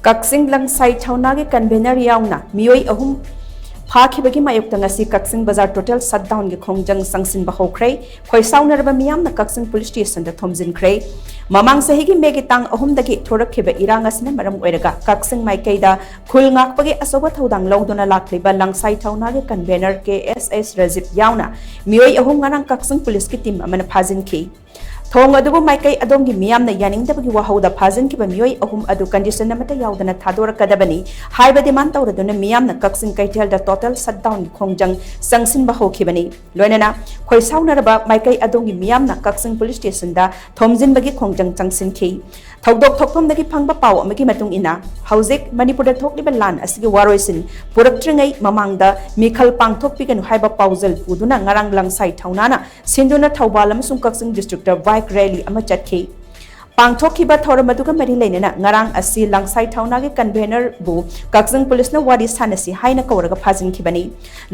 Kakching LANGSAI THOUNA के convener YAONA Meeoi Ahum Phakhibagi Maiokta Ngasi Kakching Bazar total shutdown के Khongjang Changshinba Houkhre KHOISAONARABA MEEYAMNA Kakching police station da TOMJINKHRE mamang sahi gi megi tang ahum dagi thorakhiba irang asina maram oiraga Kakching maikaida khul ngakpagi asoba thodang lawduna lakliba LANGSAI THOUNA के convener KSS Rajib YAONA Meeoi Ahum ngarang Kakching police ki team amana phajinki थोंग अदुबु माइकई अदोंगी मियामना यानिंगदबगी वाहौदा फाजनकिबा मियोई अहुम अदु कंडीशन अमता यावदना थादोरकदबनी हाइबा डिमांड तौरदुना मियामना कक्सिंग कैथेलदा टोटल शटडाउन खोंगजंग संगसिनबा होखिबनी लोइनना खोइसाउनरबा माइकई अदोंगी मियामना कक्सिंग पुलिस स्टेशनदा थोमजिनबगी खोंगजंग चंगसिनखि थौदोक थोकफमदगी फंगबा पाव अमगी मतुंग इना हौजिक मणिपुरदा थोकलिबा लान असिगी वारोइसिन पुरक्ट्रिंगै ममांगदा मिखल पांगथोकपिगनु हाइबा पाउजल पुदुना ngarang LANGSAI THOUNAना सिंदुना थौबाल अमसुंग कक्सिंग डिस्ट्रिक्ट बाइक रैली अमा चटखि पांगथोखिबा थौरम अदुगा मरि लेनेना ngarang asi LANGSAI THOUNA के कन्वेनर बु कक्सिंग पुलिस ना वारी सानसी हाइना कवरगा फाजिनखिबनी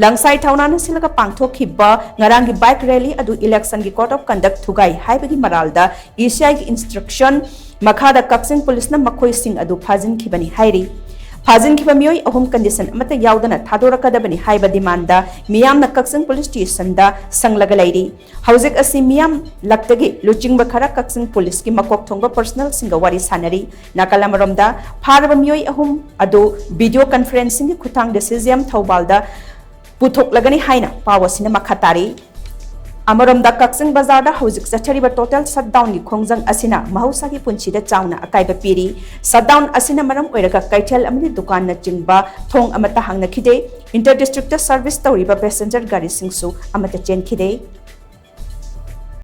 LANGSAI THOUNA ना सिलगा पांगथोखिबा ngarang की बाइक रैली अदु इलेक्शन की कोड ऑफ कंडक्ट थुगाई हाइबगी मरालदा ECI की इंस्ट्रक्शन मखादा कक्सिंग पुलिस ना मखोई सिंह अदु फाजिनखिबनी हाइरी फाजिनखिबा मियोई अहुम कंडीशन अमता यावदना थादोरकदबनी हाइबा डिमांडा मियामना कक्सिंग पुलिस स्टेशनदा संगलगा लैरी हौजिक असि मियाम लक्तगी लुचिंगबा खरा कक्सिंग पुलिस की मकोक थोंगबा पर्सनल सिंगा वारी सानरी नाकालामरमदा फारबा मियोई अहुम अदु वीडियो कॉन्फ्रेंसिंग की खुतांग डिसीजन थौबालदा पुथोकलगनी हाइना पावसिना मखातारी अमरमदा कक्सिंग बाजार हौजिक चथरिबा टोटल शटडाउन की खोंगजंग असिना महौसा की पुंछिदा चावना अकाइबा पीरी शटडाउन असिना मरम ओइरगा कैथेल अमनि दुकान न चिंगबा थोंग अमता हांगना खिदे इंटर डिस्ट्रिक्ट सर्विस तौरिबा पैसेंजर गाड़ी सिंगसु अमता चेनखिदे